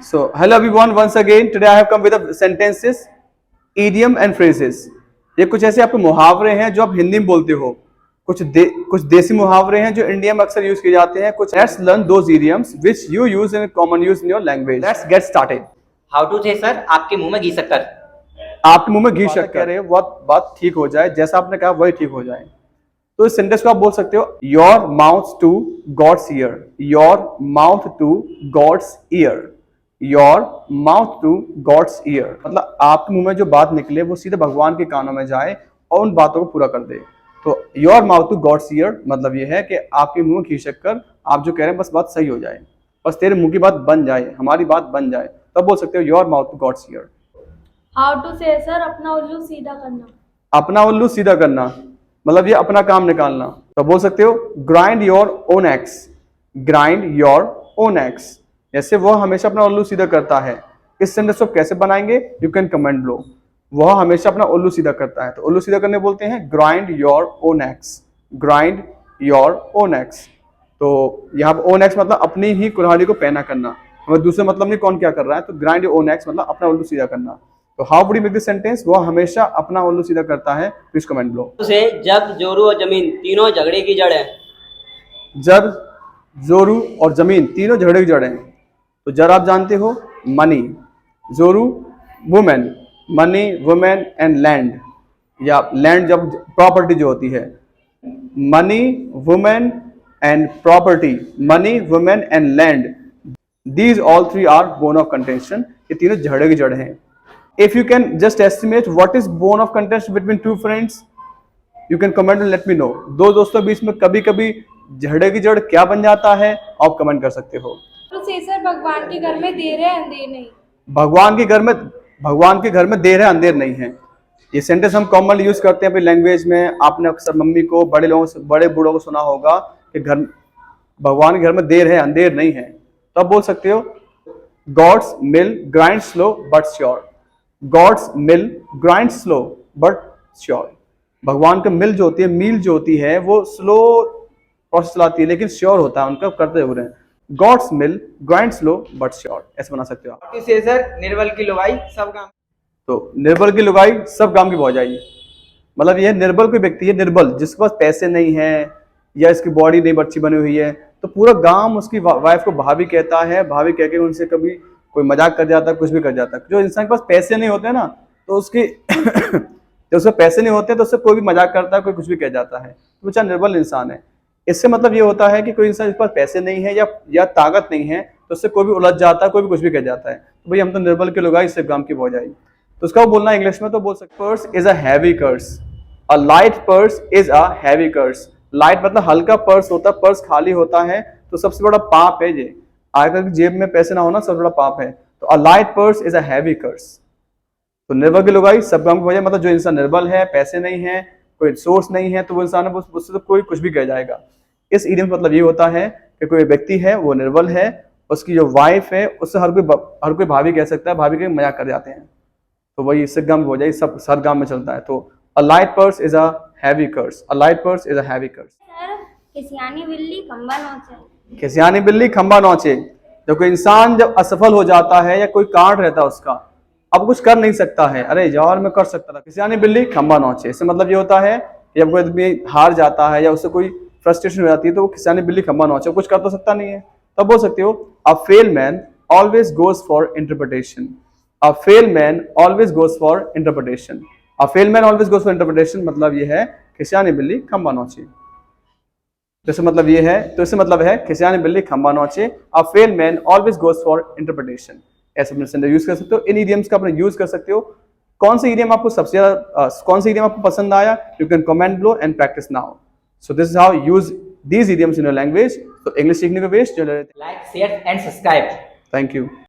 So, hello everyone once again. Today I have come with the sentences, idiom and phrases. ये कुछ ऐसे आपके मुहावरे हैं जो आप हिंदी में बोलते हो. कुछ देसी मुहावरे हैं जो इंडिया में अक्सर यूज किए जाते हैं. कुछ Let's learn those idioms which you use in common use in your language. Let's get started. How to say sir आपके मुंह में घी शक्कर. आपके मुंह में घी शक्कर कह रहे हो, वो बात ठीक हो जाए, जैसा आपने कहा वही ठीक हो जाए. तो इस सेंटेंस को आप बोल सकते हो your mouth to God's ear. Your mouth to God's ear. Your mouth to God's ear मतलब आपके मुंह में जो बात निकले वो सीधे भगवान के कानों में जाए और उन बातों को पूरा कर दे. तो your mouth to God's ear मतलब ये है कि आपके मुंह में घी शक्कर आप जो कह रहे हैं बस बात सही हो जाए, बस तेरे मुंह की बात बन जाए, हमारी बात बन जाए, तब बोल सकते हो your mouth to God's ear. How to say sir अपना उल्लू सीधा करना. अपना उल्लू सीधा करना मतलब ये अपना काम निकालना. तो बोल सकते हो grind your own x. Grind your own x जैसे वो हमेशा अपना उल्लू सीधा करता है. इस सेंटेंस को कैसे बनाएंगे यू कैन कमेंट लो. वह हमेशा अपना उल्लू सीधा करता है तो उल्लू सीधा करने बोलते हैं grind your own x. Grind your own x. तो यहाँ पर ओन एक्स मतलब अपनी ही कुल्हाड़ी को पैना करना, हमें दूसरे मतलब नहीं कौन क्या कर रहा है. तो ग्राइंड योर ओन एक्स मतलब अपना उल्लू सीधा करना. तो how would you make this sentence? वो हमेशा अपना उल्लू सीधा करता है. प्लीज कमेंट लो. से जब जोरू और जमीन तीनों झगड़े की जड़ है. जब जोरू और जमीन तीनों झगड़े की जड़ हैं. तो जड़ आप जानते हो मनी, जोरू women, money women and land या लैंड जब प्रॉपर्टी जो होती है. Money women and property, money women and land, these all three are bone of contention. ये तीनों झगड़े की जड़ हैं. If you can just estimate what is bone of contention between two friends, you can comment and let me know. दो दोस्तों के बीच में कभी कभी झगड़े की जड़ क्या बन जाता है आप कमेंट कर सकते हो. तो से सर भगवान के घर में देर है अंधेर नहीं. भगवान के घर में देर है अंधेर नहीं है. ये सेंटेंस हम कॉमनली यूज करते हैं अपनी लैंग्वेज में. आपने अक्सर मम्मी को, बड़े लोगों से, बड़े बूढ़ों को सुना होगा कि भगवान के घर में देर है अंधेर नहीं है. तब बोल सकते हो God's mill grind slow but sure. God's mill grinds slow but sure. भगवान का मिल जो होती है, मील जो होती है वो स्लो प्रोसेस चलाती है लेकिन श्योर होता है उनका करते हुए. God's mill grinds slow but sure ऐसे बना सकते हो आप. से सर निर्बल की लुगाई सब काम. तो निर्बल की लुगाई सब काम की भौजाई मतलब यह निर्बल कोई व्यक्ति है, निर्बल जिसके पास पैसे नहीं है या इसकी बॉडी नहीं अच्छी बनी हुई है तो पूरा गांव उसकी वाइफ को भाभी कहता है. भाभी कह के उनसे कभी कोई मजाक कर जाता है, कुछ भी कर जाता है. जो इंसान के पास पैसे नहीं होते ना तो उसकी जब उसके पैसे नहीं होते तो उससे कोई भी मजाक करता है, कोई कुछ भी कह जाता है. तो बेचारा निर्बल इंसान है. इससे मतलब ये होता है कि कोई इंसान जिसके पास पैसे नहीं है या ताकत नहीं है तो उससे कोई भी उलझ जाता है, कोई भी कुछ भी कह जाता है. तो भाई हम तो निर्बल के लोग आए, इससे काम की भौजाई. तो उसका वो बोलना इंग्लिश में तो बोल सकते purse is a heavy curse. A light purse is a heavy curse. Light मतलब हल्का पर्स होता है, पर्स खाली होता है तो सबसे बड़ा पाप है ये. आजकल जेब में पैसे ना होना सबसे बड़ा पाप है. तो a light purse is a heavy curse. तो निर्बल की लुगाई सब काम की वजह मतलब जो इंसान निर्बल है, पैसे नहीं है, कोई सोर्स नहीं है तो वो इंसान उससे तो कोई कुछ भी कह जाएगा. इस इडियम मतलब ये होता है कि कोई व्यक्ति है वो निर्बल है, उसकी जो वाइफ है उससे हर कोई भाभी कह सकता है, भाभी के मजाक कर जाते हैं. तो वही इससे गम हो जाए, सब हर गांव में चलता है. तो a light purse is a heavy curse. A light purse is a heavy curse. Sir खिसियानी बिल्ली खंबा नोचे. खिसियानी बिल्ली खंबा नोचे. जब कोई इंसान जब असफल हो जाता है या कोई कांड रहता है उसका, अब कुछ कर नहीं सकता है, अरे यार मैं कर सकता था, खिसियानी बिल्ली खंबा नोचे. इससे मतलब ये होता है कि जब कोई आदमी हार जाता है या उससे कोई फ्रस्ट्रेशन हो जाती है तो वो खिसियानी बिल्ली खंबा नोचे, कुछ कर तो सकता नहीं है. तब बोल सकते हो अ fail man always goes for interpretation. A fail man always goes for interpretation. A fail man always goes for interpretation मतलब ये है खिसियानी बिल्ली खंबा नोचे. जैसे मतलब ये है तो इससे मतलब है खिसियानी बिल्ली खंबा नोचे. A fail man always goes for interpretation. ऐसे अपने सेंटेंस यूज कर सकते हो. इन इडियम्स का अपने यूज कर सकते हो. कौन सा इडियम आपको सबसे ज्यादा कौन सा इडियम आपको पसंद आया you can comment below and practice now. So this is how use these idioms in your language. तो इंग्लिश सीखने के बेस्ट जो like share and subscribe. Thank you.